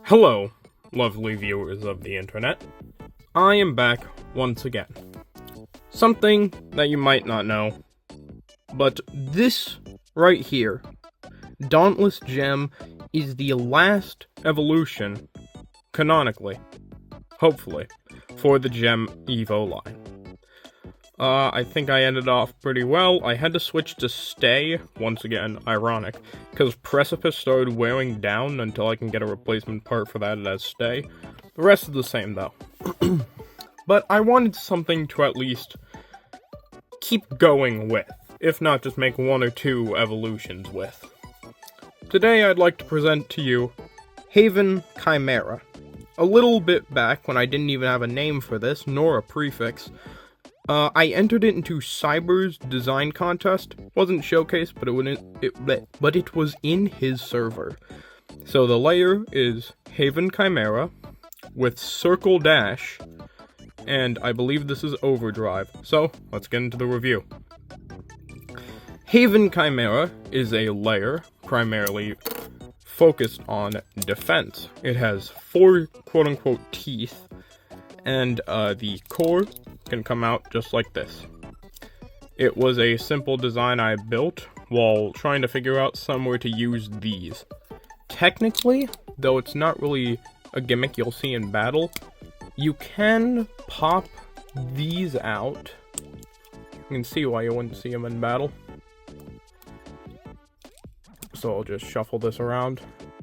Hello, lovely viewers of the internet. I am back once again. Something that you might not know, but this right here, Dauntless Gem, is the last evolution, canonically, hopefully, for the Gem Evo line. I think I ended off pretty well. I had to switch to Stay, once again, ironic, because Precipice started wearing down until I can get a replacement part for that as Stay. The rest is the same, though. But I wanted something to at least keep going with, if not just make one or two evolutions with. Today I'd like to present to you Haven Chimera. A little bit back, when I didn't even have a name for this, nor a prefix, I entered it into Cyber's design contest. Wasn't showcased, but it was in his server. So the layer is Haven Chimera with Circle Dash, and I believe this is Overdrive. So let's get into the review. Haven Chimera is a layer primarily focused on defense. It has 4 quote-unquote teeth, and the core can come out just like this. It was a simple design I built while trying to figure out somewhere to use these. Technically, though it's not really a gimmick you'll see in battle, you can pop these out. You can see why you wouldn't see them in battle. So I'll just shuffle this around.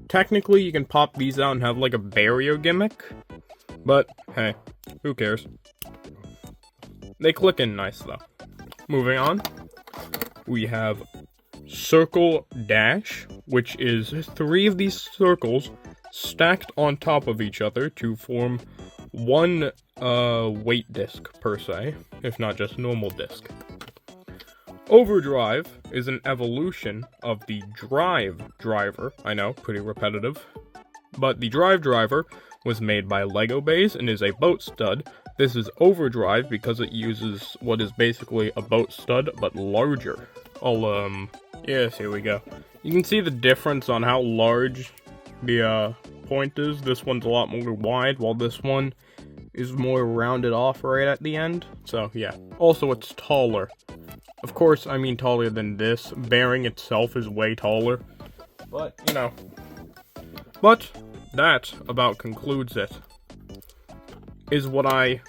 Technically, you can pop these out and have like a barrier gimmick, but hey, who cares? They click in nice, though. Moving on, we have Circle Dash, which is 3 of these circles stacked on top of each other to form one weight disc, per se, if not just normal disc. Overdrive is an evolution of the Drive Driver. I know, pretty repetitive. But the Drive Driver was made by Lego Bays and is a boat stud. This is Overdrive because it uses what is basically a boat stud, but larger. Yes, here we go. You can see the difference on how large the, point is. This one's a lot more wide, while this one is more rounded off right at the end. So, yeah. Also, it's taller. Of course, I mean taller than this. Bearing itself is way taller. But, you know. But that about concludes it. Is what I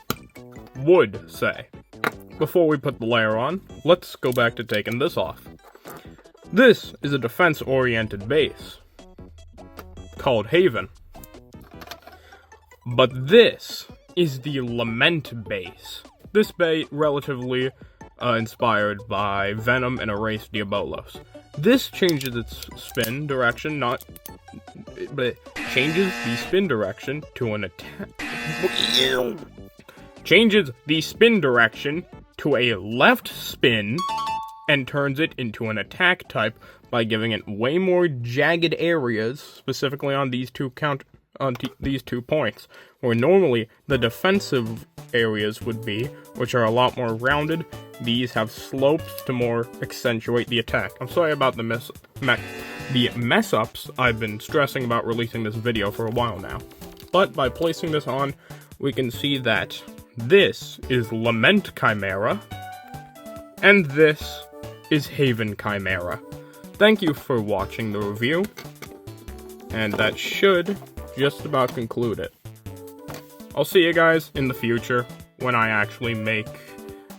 would say. Before we put the layer on, let's go back to taking this off. This is a defense-oriented base called Haven. But this is the Lament base. This base relatively inspired by Venom and Erase Diabolos. This changes its spin direction, but changes the spin direction to an attack. Changes the spin direction to a left spin and turns it into an attack type by giving it way more jagged areas, specifically on these two points, where normally the defensive areas would be, which are a lot more rounded. These have slopes to more accentuate the attack. I'm sorry about the mess-ups. I've been stressing about releasing this video for a while now. But by placing this on, we can see that this is Lament Chimera, and this is Haven Chimera. Thank you for watching the review, and that should just about conclude it. I'll see you guys in the future when I actually make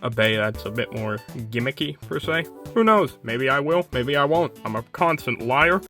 a bay that's a bit more gimmicky, per se. Who knows? Maybe I will, maybe I won't. I'm a constant liar.